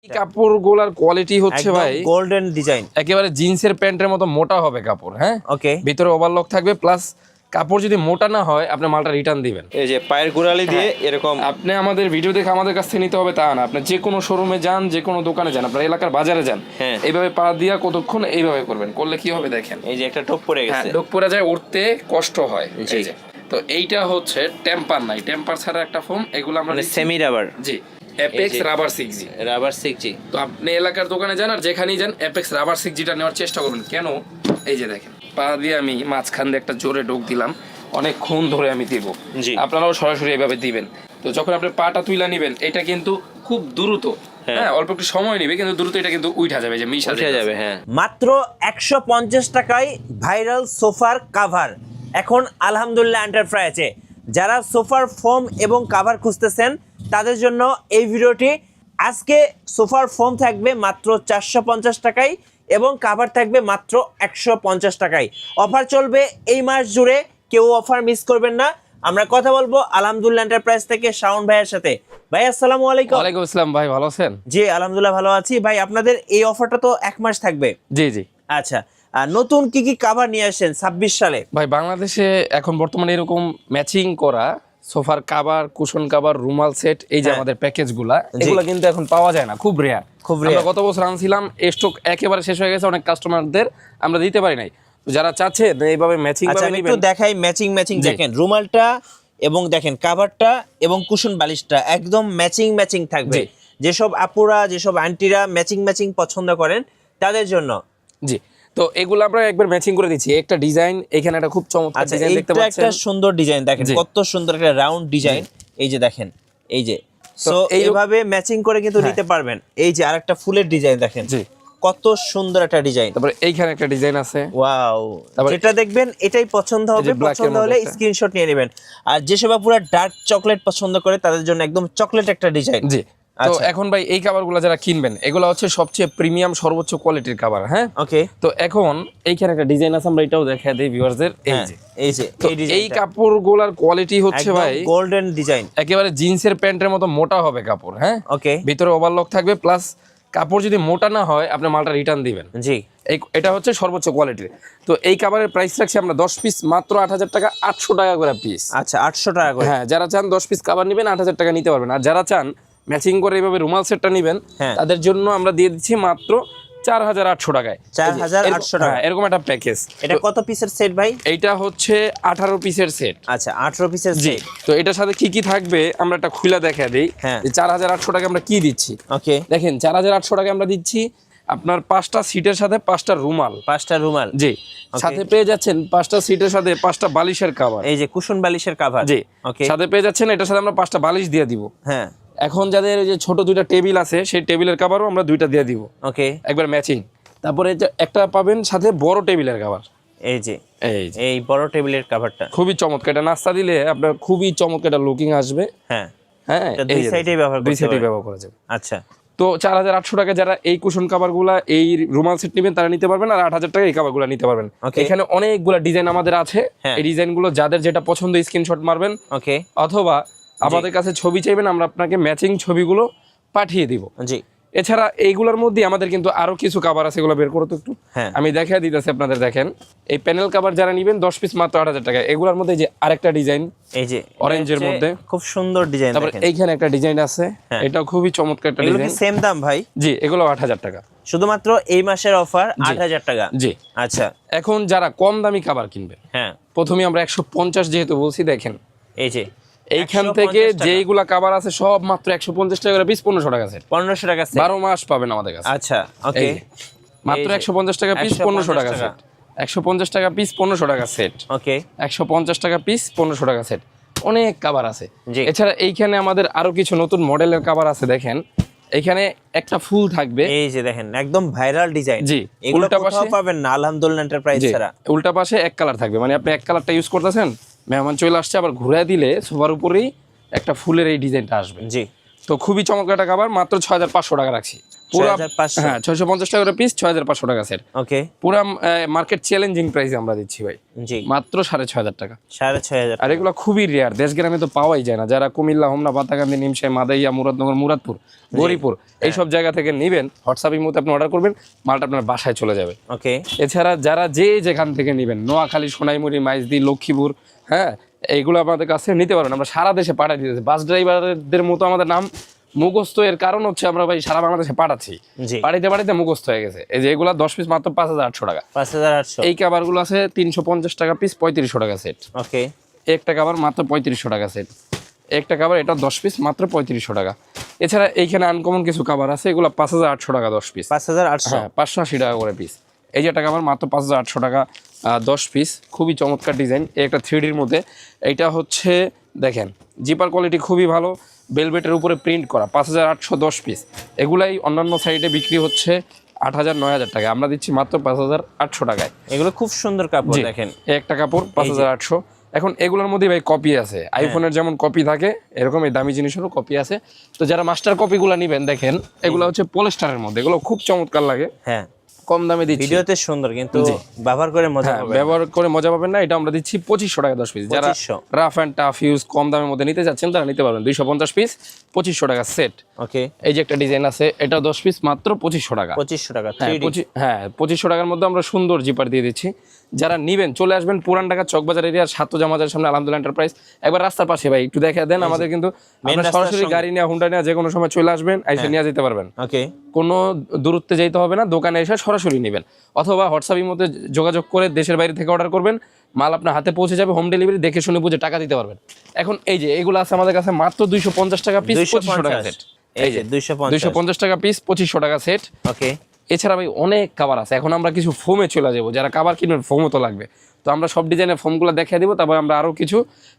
কাপড়গুলোর quality হচ্ছে ভাই golden design, একেবারে জিন্সের প্যান্টের মতো মোটা হবে কাপড়। হ্যাঁ, ওকে। ভিতরে ওভারলক থাকবে, প্লাস কাপড় যদি মোটা না হয় আপনি মালটা রিটার্ন দিবেন। এই যে পায়ের গোড়ালি দিয়ে এরকম আপনি আমাদের ভিডিও দেখে আমাদের কাছ থেকে নিতে হবে তা না, আপনি যে কোনো শোরুমে যান, যে কোনো দোকানে যান, আপনার এলাকার বাজারে যান, এইভাবে পা দিয়া কতক্ষণ এইভাবে করবেন, করলে কি হবে দেখেন, এই যে একটা টোপ পড়ে গেছে, টোপ পড়ে যায়, উঠতে কষ্ট হয়। এই যে তো এইটা হচ্ছে টেম্পার নাই, টেম্পার ছাড়া একটা ফোম, এগুলো আমরা সেমি রাবার। জি, Apex rubber 6G, rubber 6G। তো আপনি এলাকার দোকানে যান আর যেখানেই যান অ্যাপেক্স রাবার 6Gটা নেওয়ার চেষ্টা করবেন। কেন? এই যে দেখেন, পা দিয়ে আমি মাঝখান দিয়ে একটা জোরে ডোক দিলাম, অনেকক্ষণ ধরে আমি দিব, আপনারাও সরাসরি এভাবে দিবেন। তো যখন আপনি পাটা তুইলা নিবেন, এটা কিন্তু খুব দ্রুত, হ্যাঁ অল্প একটু সময় নেবে, কিন্তু দ্রুত এটা কিন্তু উঠা যাবে, যে মিশা যাবে। হ্যাঁ, মাত্র 150 টাকায় ভাইরাল সোফার কাভার এখন আলহামদুলিল্লাহ এন্টারপ্রাইজে। যারা সোফার ফোম এবং কাভার খুঁজতেছেন তাদের জন্য এই ভিডিওটি। আজকে সোফার ফোম থাকবে মাত্র 450 টাকায় এবং কাভার থাকবে মাত্র 150 টাকায়। অফার চলবে এই মাস জুড়ে, কেউ অফার মিস করবেন না। আমরা কথা বলবো আলহামদুলিল্লাহ এন্টারপ্রাইজ থেকে শাওন ভাইয়ের সাথে। ভাই আসসালামু আলাইকুম। ওয়ালাইকুম আসসালাম ভাই, ভালো আছেন? জি আলহামদুলিল্লাহ ভালো আছি। ভাই আপনাদের এই অফারটা তো 1 মাস থাকবে? জি জি। আচ্ছা, নতুন কি কি কাভার নিয়ে আসেন 26 সালে? ভাই বাংলাদেশে এখন বর্তমানে এরকম ম্যাচিং করা সোফার কাভার, কুশন কাভার, রুমাল সেট, এই যে আমাদের প্যাকেজগুলা, এগুলো কিন্তু এখন পাওয়া যায় না, খুব রেয়ার। আমরা গত বছর আনছিলাম, স্টক একেবারে শেষ হয়ে গেছে, অনেক কাস্টমারদের আমরা দিতে পারি নাই। যারা চাচ্ছে এইভাবে ম্যাচিং ভাবে নেবেন, একটু দেখাই ম্যাচিং দেখেন রুমালটা এবং দেখেন কাভারটা এবং কুশন বালিশটা একদম ম্যাচিং থাকবে। যেসব আপুরা, যেসব আন্টিরা ম্যাচিং পছন্দ করেন তাদের জন্য। জি, তো এগুলো আমরা একবার ম্যাচিং করে দিচ্ছি। একটা ডিজাইন এখানে একটা খুব চমৎকার ডিজাইন দেখতে পাচ্ছেন, একটা সুন্দর ডিজাইন দেখেন, কত সুন্দর একটা রাউন্ড ডিজাইন। এই যে দেখেন, এই যে সো এইভাবে ম্যাচিং করে কিন্তু নিতে পারবেন। এই যে আরেকটা ফুলের ডিজাইন দেখেন, জি কত সুন্দর একটা ডিজাইন। তারপরে এইখানে একটা ডিজাইন আছে, ওয়াও। যেটা দেখবেন এটাই পছন্দ হবে, পছন্দ হলে স্ক্রিনশট নিয়ে নেবেন। আর যেসব পুরো ডার্ক চকলেট পছন্দ করে তাদের জন্য একদম চকলেট একটা ডিজাইন। জি, তো এখন ভাই এই কাভারগুলো যারা কিনবেন, এগুলো হচ্ছে সবচেয়ে প্রিমিয়াম সর্বোচ্চ কোয়ালিটির কাভার। হ্যাঁ, ওকে। তো এখন এইখানে একটা ডিজাইন আছে, আমরা এটাও দেখাই দেই ভিউয়ারদের। এই কাপড়গুলোর কোয়ালিটি হচ্ছে ভাই গোল্ডেন ডিজাইন, একেবারে জিন্সের প্যান্টের মতো মোটা হবে কাপড়। হ্যাঁ, ওকে। ভিতরে ওভারলক থাকবে, প্লাস কাপড় যদি মোটা না হয় আপনি মালটা রিটার্ন দিবেন। জি, এটা হচ্ছে সর্বোচ্চ কোয়ালিটির। তো এই কাভারের প্রাইস রাখছি আমরা 10 পিস মাত্র 8000 টাকা, 800 টাকা করে পিস। আচ্ছা, 800 টাকা করে। হ্যাঁ, যারা চান 10 পিস কাভার নেবেন 8000 টাকা নিতে পারবেন। আর যারা চান ম্যাচিং করে এইভাবে রুমাল সেটটা নেবেন, তাদের জন্য আমরা দিয়ে দিচ্ছি মাত্র 4800 টাকায়। 4800 টাকা এরকম একটা প্যাকেজ। এটা কত পিসের সেট ভাই? এইটা হচ্ছে 18 পিসের সেট। আচ্ছা, 18 পিসের সেট। তো এটার সাথে কি কি থাকবে আমরা একটা খুলে দেখা দেই, যে 4800 টাকা আমরা কি দিচ্ছি। ওকে, দেখেন 4800 টাকা আমরা দিচ্ছি আপনার 5টা সিটের সাথে 5টা রুমাল। 5টা রুমাল, জি। সাথে পেয়ে যাচ্ছেন 5টা সিটের সাথে 5টা বালিশের কভার, এই যে কুশন বালিশের কভার। জি, ওকে। সাথে পেয়ে যাচ্ছেন এটার সাথে আমরা 5টা বালিশ দিয়ে দিব। হ্যাঁ, এখন যাদের যে ছোট 2টা টেবিল আছে, সেই টেবিলের কভারও আমরা 2টা দিয়ে দিব। ওকে, একবার ম্যাচিং। তারপরে একটা পাবেন সাথে বড় টেবিলের কভার। এই যে এই বড় টেবিলের কভারটা খুবই চমৎকার। এটা নাস্তা দিলে আপনার খুবই চমৎকার একটা লুকিং আসবে। হ্যাঁ হ্যাঁ, দুই সাইডেই ব্যবহার করা যাবে। আচ্ছা, তো 4800 টাকা যারা এই কুশন কাভারগুলা, এই রুমাল সেট নেবেন তারা নিতে পারবেন, আর 8000 টাকা এই কাভারগুলো নিতে পারবেন। এখানে অনেকগুলা ডিজাইন আমাদের আছে। এই ডিজাইনগুলো যাদের যেটা পছন্দ স্ক্রিনশট মারবেন, ওকে, অথবা আমাদের কাছে ছবি চাইবেন, আমরা আপনাকে ম্যাচিং ছবিগুলো পাঠিয়ে দিব। জি, এছাড়া এইগুলোর মধ্যে আমাদের কিন্তু আরো কিছু কাভার আছে, এগুলো বের করো তো একটু, আমি দেখাই দিতেছি আপনাদের। দেখেন এই প্যানেল কাভার যারা নেবেন 10 পিস মাত্র 8000 টাকা। এগুলোর মধ্যে যে আরেকটা ডিজাইন, এই যে অরেঞ্জের মধ্যে খুব সুন্দর ডিজাইন। তারপর এইখানে একটা ডিজাইন আছে, এটা খুবই চমৎকার একটা ডিজাইন। সেম দাম ভাই? জি, এগুলো 8000 টাকা, শুধুমাত্র এই মাসের অফার 8000 টাকা। জি, আচ্ছা। এখন যারা কম দামি কাভার কিনবে, হ্যাঁ, প্রথমে আমরা 150 যেহেতু বলছি, দেখেন এই যে এইখান থেকে যেইগুলা কাভার আছে সব মাত্র 150 টাকা করে পিস, 1500 টাকা সেট। 1500 টাকা সেট, 12 মাস পাবেন আমাদের কাছে। আচ্ছা, ওকে। মাত্র 150 টাকা পিস, 1500 টাকা সেট। 150 টাকা পিস, 1500 টাকা সেট। ওকে, 150 টাকা পিস, 1500 টাকা সেট। অনেক কাভার আছে। এছাড়া এইখানে আমাদের আরো কিছু নতুন মডেলের কাভার আছে। দেখেন এইখানে একটা ফুল থাকবে, এই যে দেখেন একদম ভাইরাল ডিজাইন। জি, উল্টা পাশে পাবেন না আলহামদুলিল্লাহ এন্টারপ্রাইজ ছাড়া। উল্টা পাশে এক কালার থাকবে, মানে আপনি এক কালারটা ইউজ করতেছেন, মেহমান চলে আসছে, আবার ঘুরে দিলে সোফার উপরেই একটা ফুলের এই ডিজাইনটা আসবে। জি, তো খুবই চমৎকার একটা কাভার, মাত্র 6500 টাকা রাখছি পুরো। 6500 হ্যাঁ 650 টাকা করে পিস, 6500 টাকা সেট। ওকে, পুরো মার্কেট চ্যালেঞ্জিং প্রাইসে আমরা দিচ্ছি ভাই, জি মাত্র 6500 টাকা। 6500। আর এগুলো খুবই রেয়ার, দেশ গ্রামে তো পাওয়াই যায় না। যারা কুমিল্লা, হোমনা, পাতাকান্দি, নিমশাই, মাদাইয়া, মুরাদনগর, মুরাদপুর, গরিপুর এইসব জায়গা থেকে নেবেন, হোয়াটসঅ্যাপের মধ্যে আপনি অর্ডার করবেন, মালটা আপনার বাসায় চলে যাবে। ওকে, এছাড়া যারা যেখান থেকে নেবেন, নোয়াখালী, সোনাইমুড়ি, মাইজদি, লক্ষ্মীপুর, হ্যাঁ এইগুলো আমাদের কাছে নিতে পারেন। আমরা সারা দেশে পাঠিয়ে দিতেছি। বাস ড্রাইভারদের মতো আমাদের নাম মুখস্থ, এর কারণ হচ্ছে আমরা ভাই সারা বাংলাদেশে পাঠাচ্ছি, পাঠাইতে মুখস্থ হয়ে গেছে। এই যে এগুলা 10 পিস মাত্র 5800 টাকা। 5800। এই কাভারগুলো আছে 350 টাকা পিস, 3500 টাকা সেট। ওকে, একটা কাভার মাত্র 3500 টাকা সেট। একটা কাভার এটা 10 পিস মাত্র 3500 টাকা। এছাড়া এইখানে আনকমন কিছু কাভার আছে, এগুলো 5800 টাকা 10 পিস। 5800, হ্যাঁ 580 টাকা করে পিস। এই যে একটা কাভার মাত্র 5800 টাকা 10 পিস, খুবই চমৎকার ডিজাইন। একটা 3Dর মধ্যে। এইটা হচ্ছে দেখেন জিপার কোয়ালিটি খুবই ভালো, বেলভেটের উপরে প্রিন্ট করা, 5800 10 পিস। এগুলাই অন্যান্য সাইডে বিক্রি হচ্ছে 8000 9000 টাকা, আমরা দিচ্ছি মাত্র 5800 টাকায়। এগুলো খুব সুন্দর কাপড় দেখেন, একটা কাপড় 5800। এখন এগুলোর মধ্যে ভাই কপি আছে, আইফোনের যেমন কপি থাকে এরকম এই দামি জিনিসেরও কপি আছে। তো যারা মাস্টার কপিগুলো নেবেন, দেখেন এগুলো হচ্ছে পলিস্টারের মধ্যে, এগুলো খুব চমৎকার লাগে। হ্যাঁ কম দামে দিচ্ছি, ভিডিওতে সুন্দর কিন্তু ব্যবহার করে মজা পাবেন। ব্যবহার করে মজা পাবেন না। এটা আমরা দিচ্ছি 2500 টাকা 10 পিস। যারা রাফ এন্ড টাফ ইউজ কম দামের মধ্যে নিতে চাচ্ছেন তারা নিতে পারবেন। 250 পিস 2500 টাকা সেট। ওকে, এই যে একটা ডিজাইন আছে, এটা 10 পিস মাত্র 2500 টাকা। 2500 টাকা। হ্যাঁ 2500 টাকার মধ্যে আমরা সুন্দর জিপার দিয়ে দিচ্ছি। যারা নিবেন চলে আসবেন পুরান ঢাকা চকবাজার এরিয়ার সাতজা মাজার সামনে আলহামদুলিল্লাহ এন্টারপ্রাইজ, একবার রাস্তার পাশে। ভাই একটু দেখা দেন আমাদের, কিন্তু আপনারা সরাসরি গাড়ি নিয়ে, হুন্ডা নিয়ে যে কোনো সময় চলে আসবেন, এসে নিয়ে যেতে পারবেন। ওকে, কোনো দূরত্বে যেতে হবে না, দোকানে এসে সরাসরি নেবেন, অথবা হোয়াটসঅ্যাপের মধ্যে যোগাযোগ করে দেশের বাইরে থেকে অর্ডার করবেন, মাল আপনার হাতে পৌঁছে যাবে, হোম ডেলিভারি, দেখে শুনে বুঝে টাকা দিতে পারবেন। এখন এই যে এগুলো আছে আমাদের কাছে মাত্র 250 টাকা পিস, 2500 টাকা সেট। এই যে 250 টাকা পিস, 2500 টাকা সেট। ওকে, এছাড়া ভাই অনেক কাভার আছে। এখন আমরা কিছু ফোমে চলে যাবো, যারা কাভার কিনবেন ফোমও তো লাগবে, তো আমরা সব ডিজাইনের ফোমগুলো দেখিয়ে দিব, তারপর আমরা আরো কিছু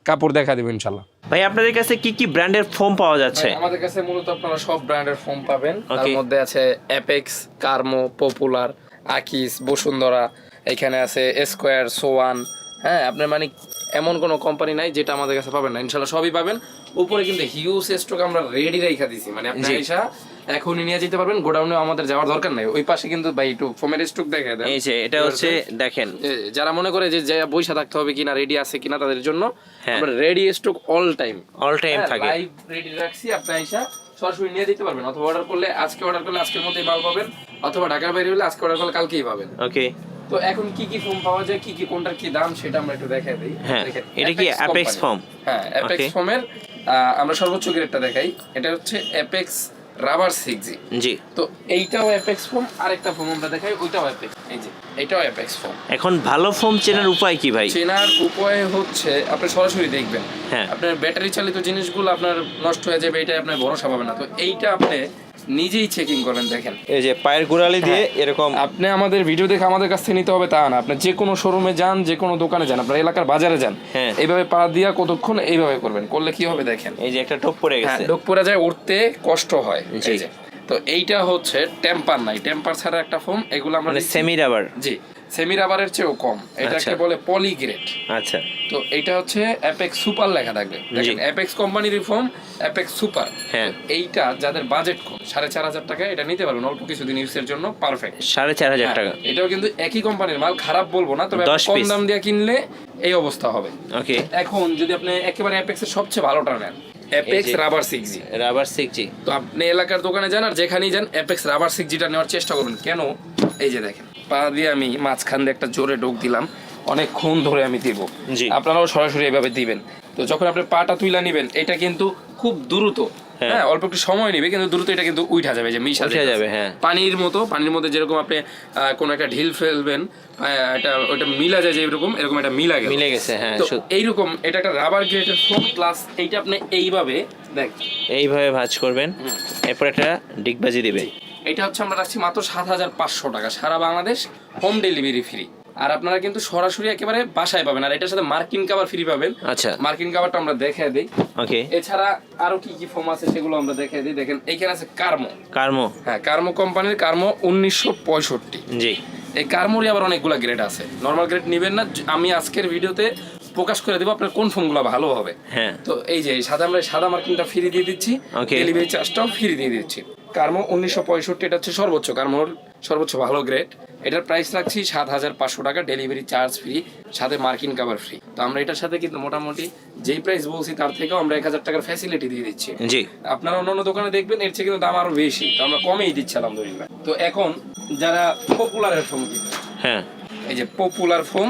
কাপড় দেখা দিব ইনশাল্লাহ। ভাই আপনাদের কাছে কি কি ব্র্যান্ডের ফোম পাওয়া যাচ্ছে? আমাদের কাছে মূলত আপনারা সব ব্র্যান্ডের ফোম পাবেন। তার মধ্যে আছে অ্যাপেক্স, কার্মো, পপুলার, আকিস, বসুন্ধরা, এখানে আছে স্কোয়ার, সোয়ান। হ্যাঁ আপনার মানে এমন কোনো কোম্পানি নাই যেটা আমাদের কাছে পাবেন না, ইনশাল্লাহ সবই পাবেন। উপরে কিন্তু হিউজ স্টক আমরা রেডি রেখা দিছি, মানে আপনি এসা এখনই নিয়ে যেতে পারবেন, গোডাউনে আমাদের যাওয়ার দরকার নাই। ওই পাশে কিন্তু ভাই একটু ফোমের স্টক দেখে দেন। এই যে এটা হচ্ছে দেখেন, যারা মনে করে যে বইসা থাকতে হবে কিনা, রেডি আছে কিনা, তাদের জন্য আমরা রেডি স্টক অল টাইম থাকে, লাইভ রেডি রাখছি। আপনি এসা সরাসরি নিয়ে দিতে পারবেন, অথবা অর্ডার করলে আজকে অর্ডার করলে আজকের মধ্যেই মাল পাবেন, অথবা ঢাকার বাইরে হলে আজকে অর্ডার করলে কালকেই পাবেন। ওকে, তো এখন কি কি ফোম পাওয়া যায়, কি কি কোনটার কি দাম সেটা আমরা একটু দেখাই দিই। দেখেন এটা কি অ্যাপেক্স ফোম। হ্যাঁ অ্যাপেক্স ফোমের আমরা সর্বোচ্চ গ্রেডটা দেখাই। এটা হচ্ছে অ্যাপেক্স রাবার 6G। জি, তো এইটাও অ্যাপেক্স ফোম। আরেকটা ফোম আমরা দেখাই, ওইটাও অ্যাপেক্স। এই যে এটাও অ্যাপেক্স ফোম। এখন ভালো ফোম চেনার উপায় কি ভাই? চেনার উপায় হচ্ছে আপনি সরাসরি দেখবেন। আপনার ব্যাটারি চালিত জিনিসগুলো আপনার নষ্ট হয়ে যাবে, এটা আপনার ভরসা পাবেন না। তো এইটা আপনি নিজেই চেকিং করবেন। দেখেন এই যে পায়ের গোড়ালি দিয়ে এরকম, আপনি আমাদের ভিডিও দেখে আমাদের কাছ থেকে নিতে হবে তা না। আপনি যে কোনো শোরুমে যান, যে কোনো দোকানে যান, আপনার এলাকার বাজারে যান, এইভাবে পা দিয়া কতক্ষণ এইভাবে করবেন, করলে কি হবে দেখেন, এই যে একটা টোপ পড়ে গেছে, টোপ পড়ে যায়, উঠতে কষ্ট হয়। এই যে তো এইটা হচ্ছে টেম্পার নাই, টেম্পার ছাড়া একটা ফোম। এগুলো আমরা সেমি রাবার। জি, সেমি রাবারের চেয়েও কম, এটাকে বলে পলি গ্রেড। আচ্ছা, তো এইটা হচ্ছে অ্যাপেক্স সুপার লেখা থাকবে। দেখেন অ্যাপেক্স কোম্পানির ফোম, অ্যাপেক্স সুপার। হ্যাঁ, এইটা যাদের বাজেট কম, 4500 টাকা, এটা নিতে পারবেন অল্প কিছুদিন ইউজের জন্য, পারফেক্ট। 4500 টাকা। এটাও কিন্তু একই কোম্পানির মাল, খারাপ বলবো না, তবে কম দাম দিয়ে কিনলে এই অবস্থা হবে। ওকে, এখন যদি আপনি একেবারে অ্যাপেক্সের সবচেয়ে ভালোটা নেন, apex rubber 6G। Rubber 6G, তো আপনি এলাকার দোকানে যান আর যেখানেই যান অ্যাপেক্স রাবার 6Gটা নেওয়ার চেষ্টা করবেন। কেন, এই যে দেখেন পা দিয়ে আমি মাঝখান দিয়ে একটা জোরে ডোক দিলাম, অনেকক্ষণ ধরে আমি দিব, আপনারাও সরাসরি এভাবে দিবেন। তো যখন আপনি পাটা তুইলা নিবেন, এটা কিন্তু খুব দ্রুত, হ্যাঁ অল্প একটু সময় নেবে, কিন্তু দ্রুত এটা কিন্তু উঠা যাবে, যে মিশা যাবে। হ্যাঁ, পানির মতো, পানির মধ্যে যেরকম আপনি কোনো একটা ঢিল ফেলবেন, এটা ওটা মিলা যায়, যে এরকম এটা মিলে গেছে। হ্যাঁ, তো এইরকম এটা একটা রাবার গ্রেডের ফোম প্লাস। এইটা আপনি এইভাবে দেখ, এইভাবে ভাঁজ করবেন, এরপর একটা ডিগবাজি দিবে। এটা হচ্ছে আমরা রাখছি মাত্র 7500 টাকা, সারা বাংলাদেশ হোম ডেলিভারি ফ্রি। আর আপনারা কিন্তু সরাসরি একেবারে বাসায় পাবেন, আর এটার সাথে মার্কিন কভার ফ্রি পাবেন। আচ্ছা, মার্কিন কভারটা আমরা দেখাই দেই। ওকে, এছাড়া আরো কি কি ফোম আছে সেগুলো আমরা দেখাই দিই। দেখেন এইখানে আছে কার্মো। কার্মো, হ্যাঁ কার্মো কোম্পানির, কার্মো 1965। জি, এই কার্মোরই আবার অনেকগুলো গ্রেড আছে, নরমাল গ্রেড নেবেন না। আমি আজকের ভিডিওতে প্রকাশ করে দেবো আপনার কোন ফোনগুলো ভালো হবে। হ্যাঁ, তো এই যে সাদা আমরা সাদা মার্কিংটা ফ্রি দিয়ে দিচ্ছি, ডেলিভারি চার্জটাও ফ্রি দিয়ে দিচ্ছি। কার্মো 1965, এটা হচ্ছে সর্বোচ্চ কার্মোর সর্বোচ্চ ভালো গ্রেড। এটার প্রাইস রাখছি 7,500 টাকা, ডেলিভারি চার্জ ফ্রি, সাথে মার্কিন কভার ফ্রি। তো আমরা এটার সাথে কিন্তু মোটামুটি যেই প্রাইস বলছি তার থেকেও আমরা 1,000 টাকার ফ্যাসিলিটি দিয়ে দিচ্ছি। জি, আপনারা অন্যান্য দোকানে দেখবেন এর চেয়ে কিন্তু দাম আরো বেশি, তো আমরা কমেই দিচ্ছি আলহামদুলিল্লাহ। তো এখন যারা পপুলারের ফোন কিনবে, হ্যাঁ, এই যে পপুলার ফোন,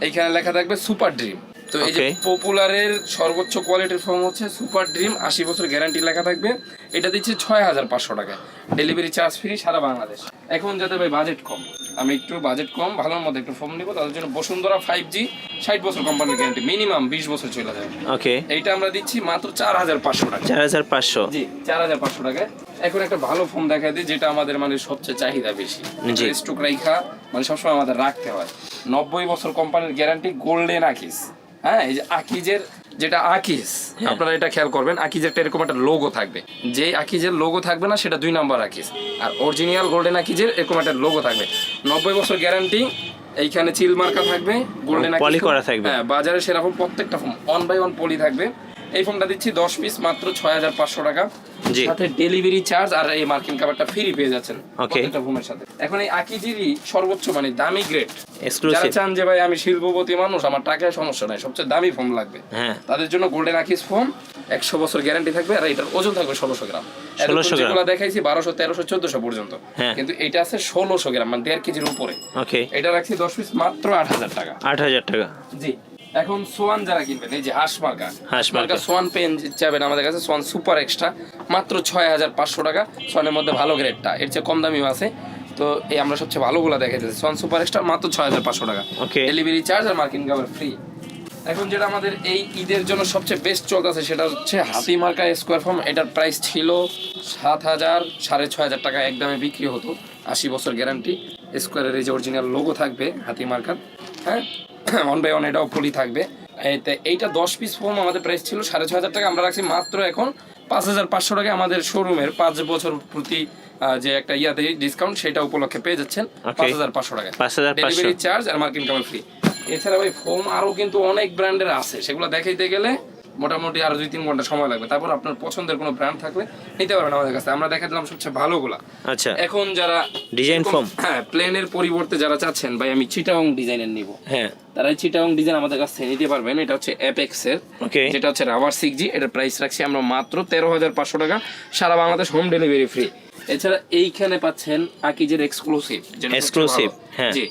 এইখানে লেখা থাকবে সুপার ড্রিম। তো এই যে পপুলারের সর্বোচ্চ কোয়ালিটির ফোন হচ্ছে সুপার ড্রিম, 80 বছর গ্যারান্টি লেখা থাকবে। এটা দিচ্ছে 6,500 টাকা, ডেলিভারি চার্জ ফ্রি সারা বাংলাদেশ। এখন যাদের ভাই বাজেট কম, আমি একটু বাজেট কম ভালোর মধ্যে একটু ফোন নিব, তাদের জন্য বসুন্ধরা 5G 60 বছর কোম্পানির গ্যারান্টি, মিনিমাম 20 বছর চলে যাবে। ওকে, এইটা আমরা দিচ্ছি মাত্র 4,500 টাকা। 4,500? জি, 4,500 টাকায়। এখন একটা ভালো ফোন দেখা দিই যেটা আমাদের মানে সবচেয়ে চাহিদা বেশি, স্টক রাইখা মানে সবসময় আমাদের রাখতে হয়। 90 বছর কোম্পানির গ্যারান্টি, গোল্ডেন আকিস। হ্যাঁ, এই যে আকিজের যেটা আকিজ, আপনারা এটা খেয়াল করবেন, আকিজের এরকম একটা লোগো থাকবে, যে আকিজের লোগো থাকবে না সেটা 2 নাম্বার আকিজ, আর অরিজিনাল গোল্ডেন আকিজের এরকম একটা লোগো থাকবে। 90 বছর গ্যারান্টি, এইখানে চিল মার্কা থাকবে, গোল্ডেন পলি করা থাকবে। হ্যাঁ, বাজারে সেরকম প্রত্যেকটা ফোন 1 বাই 1 পলি থাকবে। এই ফোনটা দিচ্ছি 10 পিস মাত্র 6,500 টাকা, সাথে ডেলিভারি চার্জ আর এই মার্কিন কভারটা ফ্রি পেয়ে যাচ্ছেন প্রত্যেকটা ফোনের সাথে। এখন এই আকিজিরই সর্বোচ্চ মানে দামি গ্রেড, যারা চান যে ভাই আমি শিল্পপতি মানুষ, আমার টাকায় সমস্যা নাই, সবচেয়ে দামি ফোন লাগবে, তাদের জন্য গোল্ডেন আকিজ ফোন 100 বছর গ্যারান্টি থাকবে, আর এটার ওজন থাকবে 1600 গ্রাম। যেগুলো দেখাইছি 1200, 1300, 1400 পর্যন্ত, কিন্তু এটা আছে 1600 গ্রাম, মানে 1.5 কেজির উপরে। এটা রাখছি 10 পিস মাত্র 8,000 টাকা। 8,000 টাকা, জি। এখন সোয়ান যারা কিনবেন, এই যে হাঁস মার্কা সোয়ান পেন যাবেন আমাদের কাছে, সোয়ান সুপার এক্সট্রা মাত্র 6,500 টাকা। সোয়ানের মধ্যে ভালো গ্রেডটা, এর চেয়ে কম দামিও আছে, তো এই আমরা সবচেয়ে ভালোগুলো দেখাইতেছি। সোয়ান সুপার এক্সট্রা মাত্র 6,500 টাকা, ডেলিভারি চার্জ আর মার্কিন কভার ফ্রি। এখন যেটা আমাদের এই ঈদের জন্য সবচেয়ে বেস্ট চলতেছে সেটা হচ্ছে হাতি মার্কা স্কোয়ার ফর্ম। এটার প্রাইস ছিল 7,000, 6,500 টাকা একদমে বিক্রি হতো, 80 বছর গ্যারান্টি, স্কোয়ারের এই যে অরিজিনাল লোগো থাকবে হাতি মার্কার। হ্যাঁ, 1 বাই 1 এটাও পলি থাকবে। এইটা 10 পিস ফোন আমাদের প্রাইস ছিল 6,500 টাকা, আমরা রাখছি মাত্র এখন 5,500 টাকা। আমাদের শোরুমের 5 বছর প্রতি যে একটা ইয়াতে ডিসকাউন্ট, সেটা উপলক্ষে পেয়ে যাচ্ছেন 5,500 টাকা, ডেলিভারি চার্জ আর মার্কিন কভার ফ্রি। এছাড়া ভাই ফোন আরো কিন্তু অনেক ব্র্যান্ডের আছে, সেগুলো দেখাইতে গেলে মোটামুটি আরো 2-3 ঘন্টা সময় লাগবে। তারপর আপনার পছন্দের কোনো ব্র্যান্ড থাকলে নিতে পারবেন আমাদের কাছে, আমরা দেখা দিলাম সবচেয়ে ভালোগুলা। আচ্ছা, এখন যারা ডিজাইন ফোম, হ্যাঁ, প্লেনের পরিবর্তে যারা চাচ্ছেন ভাই আমি চিটাগং ডিজাইনের নিব, হ্যাঁ, তারা চিটাগং ডিজাইন আমাদের কাছে নিতে পারবেন। এটা হচ্ছে অ্যাপেক্স এর, যেটা হচ্ছে রাবার 6G। এটার প্রাইস রাখছি আমরা মাত্র 13,500 টাকা, সারা বাংলাদেশ হোম ডেলিভারি ফ্রি। এছাড়া এইখানে পাচ্ছেন আকিজের এক্সক্লুসিভ, হ্যাঁ, জি,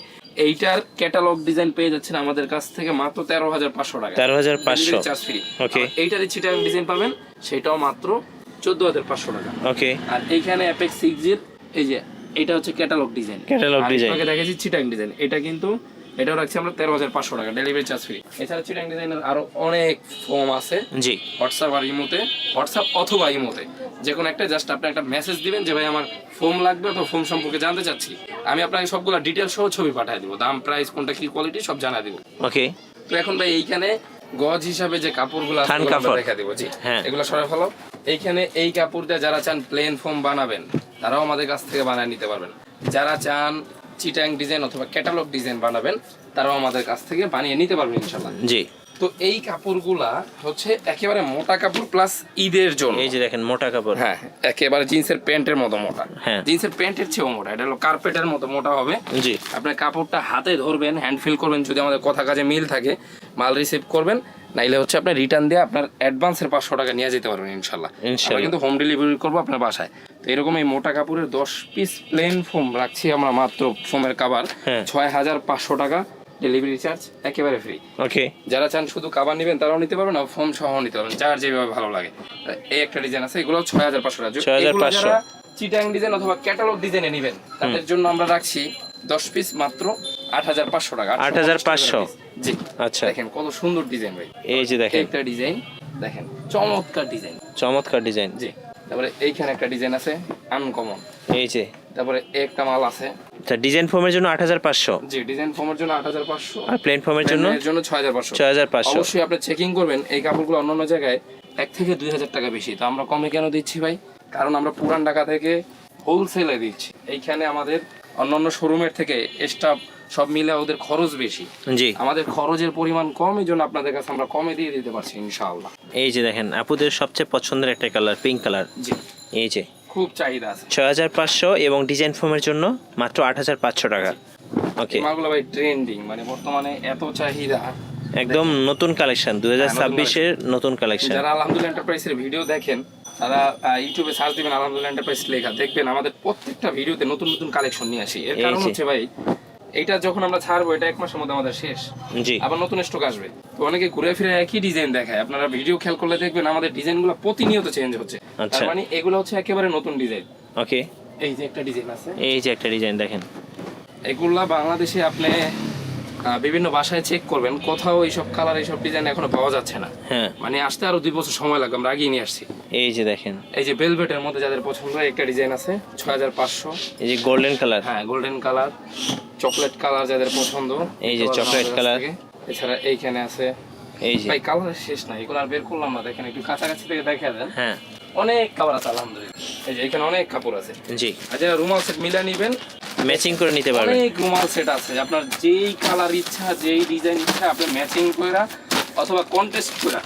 এইটার ক্যাটালগ ডিজাইন পেয়ে যাচ্ছেন আমাদের কাছ থেকে মাত্র 13,500 টাকা, 13,500 চার্জ ফ্রি। এইটারই চিটাগং ডিজাইন পাবেন, সেটাও মাত্র 14,500 টাকা। ওকে, আর এইখানে অ্যাপেক্স 6G এই যে এটা হচ্ছে ক্যাটালগ ডিজাইন, আপনাকে দেখাচ্ছি চিটাগং ডিজাইন। এটা কিন্তু এটাও রাখছি আমরা 13,500 টাকা, ডেলিভারি চার্জ ফ্রি। এছাড়া চিটাগং ডিজাইনের আরো অনেক ফোম আছে, জি, হোয়াটসঅ্যাপ আর ইমোতে, হোয়াটসঅ্যাপ অথবা ইমোতে যে কোনো একটা, জাস্ট আপনি একটা মেসেজ দিবেন যে ভাই আমার ফোম লাগবে অথবা ফোম সম্পর্কে জানতে চাচ্ছি, আমি আপনাকে সবগুলো ডিটেইলস সহ ছবি পাঠিয়ে দিব, দাম প্রাইস কোনটা কি কোয়ালিটি সব জানিয়ে দিব। ওকে, তো এখন ভাই এইখানে গজ হিসাবে যে কাপড়গুলো আছে আমরা দেখা দিব, জি, এগুলো সরাই ফেলো। এইখানে এই কাপড় দিয়ে যারা চান প্লেন ফোম বানাবেন তারাও আমাদের কাছ থেকে বানিয়ে নিতে পারবেন, যারা চান চিটাং ডিজাইন অথবা ক্যাটালগ ডিজাইন বানাবেন তারাও আমাদের কাছ থেকে বানিয়ে নিতে পারবেন ইনশাআল্লাহ, জি। তো এই কাপড়গুলা হচ্ছে একেবারে মোটা কাপড় প্লাস ঈদের জন্য, এই যে দেখেন মোটা কাপড়, হ্যাঁ, একেবারে জিন্সের প্যান্টের মতো মোটা, জিন্সের প্যান্টের চেয়েও মোটা, এটা হলো কার্পেটের মতো মোটা হবে, জি। আপনার কাপড়টা হাতে ধরবেন, হ্যান্ড ফিল করবেন, যদি আমাদের কথা কাজে মিল থাকে মাল রিসিভ করবেন, নাইলে হচ্ছে আপনি রিটার্ন দিয়ে আপনার অ্যাডভান্সের 500 টাকা নিয়ে যেতে পারবেন ইনশাআল্লাহ, আমরা কিন্তু হোম ডেলিভারি করবো আপনার বাসায়। তো এরকম এই মোটা কাপড়ের 10 পিস প্লেন ফোম রাখছি আমরা মাত্র, ফোমের কভার 6,500 টাকা, ডেলিভারি চার্জ একেবারে ফ্রি। ওকে, যারা চান শুধু কভার নেবেন তারাও নিতে পারবেন, আর ফোম সহ নিতে পারবেন, যার যেভাবে ভালো লাগে। এই একটা ডিজাইন আছে, এগুলো 6,500 টাকা। যারা চিটাং ডিজাইন অথবা ক্যাটালগ ডিজাইনে নেবেন তাদের জন্য আমরা রাখছি 10 পিস মাত্র 8,500 টাকা। 8,500, জি। আচ্ছা, দেখেন কত সুন্দর ডিজাইন ভাই, এই যে দেখেন একটা ডিজাইন, দেখেন চমৎকার ডিজাইন, জি। তারপরে এইখানে একটা ডিজাইন আছে আনকমন, এই যে। তারপরে একটা মাল আছে, আচ্ছা, ডিজাইন ফর্মের জন্য 8,500, জি, ডিজাইন ফর্মের জন্য 8,500, আর প্লেন ফর্মের জন্য 6,500। অবশ্যই আপনি চেকিং করবেন, এই কাপড়গুলো অন্যান্য জায়গায় 1 থেকে 2,000 টাকা বেশি, তো আমরা কমে কেন দিচ্ছি ভাই? কারণ আমরা পুরান ঢাকা থেকে হোলসেলে দিচ্ছি, এইখানে আমাদের অন্যান্য শোরুমের থেকে স্টাফ সব মিলে ওদের খরচ বেশি, জি আমাদের খরচের পরিমাণ কম, এই জন্য আপনাদের কাছে আমরা কমে দিয়ে দিতে পারছি ইনশাআল্লাহ। এই যে দেখেন আপুদের সবচেয়ে পছন্দের একটা কালার, পিঙ্ক কালার। জি, এই যে খুব চাহিদা আছে। 6500 এবং ডিজাইন ফোমের জন্য মাত্র 8500 টাকা। ওকে, মালগুলো ভাই ট্রেন্ডিং, মানে বর্তমানে এত চাহিদা, একদম নতুন কালেকশন, 2026 এর নতুন কালেকশন। যারা আলহামদুলিল্লাহ এন্টারপ্রাইজের ভিডিও দেখেন তারা ইউটিউবে সার্চ দিবেন আলহামদুলিল্লাহ এন্টারপ্রাইজ লেখা, দেখবেন আমাদের প্রত্যেকটা ভিডিওতে নতুন নতুন কালেকশন নিয়ে আসি। এর কারণ হচ্ছে ভাই, এইটা যখন আমরা ছাড়বো এটা 1 মাসের মধ্যে আমাদের শেষ, জি আবার নতুন স্টক আসবে। তো অনেকে ঘুরে ফিরে একই ডিজাইন দেখায়, আপনারা ভিডিও খেয়াল করলে দেখবেন আমাদের ডিজাইনগুলো প্রতিনিয়ত চেঞ্জ হচ্ছে। তার মানে এগুলো হচ্ছে একেবারে নতুন ডিজাইন। ওকে, এই যে একটা ডিজাইন আছে, এই যে একটা ডিজাইন দেখেন, এগুলা বাংলাদেশে আপনি বিভিন্ন বাসায় চেক করবেন, কোথাও এইসব কালার এইসব ডিজাইন এখনো পাওয়া যাচ্ছে না। হ্যাঁ, মানে আসতে আরো 2 বছর সময় লাগবে, আমরা আগিয়ে নিয়ে আসছি। এই যে দেখেন, এই যে ভেলভেটের মধ্যে যাদের পছন্দ হয় একটা ডিজাইন আছে 6500। এই যে গোল্ডেন কালার, হ্যাঁ গোল্ডেন কালার, চকলেট কালার যাদের পছন্দ, এই যে চকলেট কালার। এছাড়া এইখানে আছে, এই যে ভাই কালার শেষ না, এগুলো আর বের করলাম না, দেখেন একটু কাছাকাছি থেকে দেখা দেন। হ্যাঁ, অনেক কাপড় আছে আলহামদুলিল্লাহ, এই যে এখানে অনেক কাপড় আছে। জি, আর যারা রুমাল সেট মিলা নিবেন, ম্যাচিং করে নিতে পারবেন। অনেক রুমাল সেট আছে, আপনার যেই কালার ইচ্ছা, যেই ডিজাইন ইচ্ছা, আপনি ম্যাচিং কইরা অথবা কন্টেস্ট কইরা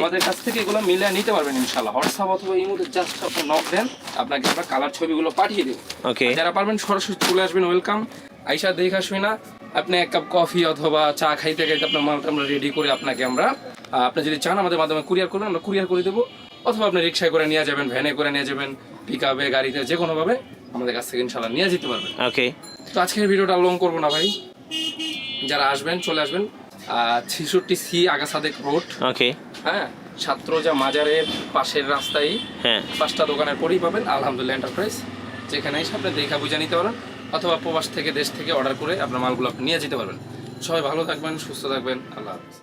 আমাদের কাছ থেকে এগুলো মিলিয়ে নিতে পারবেন ইনশাআল্লাহ। হোয়াটসঅ্যাপ অথবা ইমোতে জাস্ট আপনি নক দেন, আপনাকে আমরা কালার ছবিগুলো পাঠিয়ে দেব। ওকে, যারা পারবেন সরাসরি চলে আসবেন, ওয়েলকাম। আইসা দেখা শুই না, আপনি 1 কাপ কফি অথবা চা খাইতে খাইতে আপনার মালটা আমরা রেডি করে আপনাকে আমরা, আপনি যদি চান আমাদের মাধ্যমে কুরিয়ার করবেন, আমরা কুরিয়ার করে দেবো, অথবা আপনি রিক্সায় করে নিয়ে যাবেন, ভ্যানে করে নিয়ে যাবেন, পিকআপে, গাড়িতে, যে কোনোভাবে আমাদের কাছ থেকে ইনশাআল্লাহ নিয়ে যেতে পারবেন। ওকে, তো আজকের ভিডিওটা লং করবো না ভাই, যারা আসবেন চলে আসবেন 66C আগা সাদেক রোড। ওকে, হ্যাঁ, ছাত্রজা মাজারের পাশের রাস্তায়, হ্যাঁ, 5টা দোকানের পরেই পাবেন আলহামদুলিল্লাহ এন্টারপ্রাইজ। যেখানে এসে আপনি দেখা বুঝে নিতে পারেন, অথবা প্রবাস থেকে, দেশ থেকে অর্ডার করে আপনার মালগুলো আপনি নিয়ে যেতে পারবেন। সবাই ভালো থাকবেন, সুস্থ থাকবেন, আল্লাহ হাফেজ।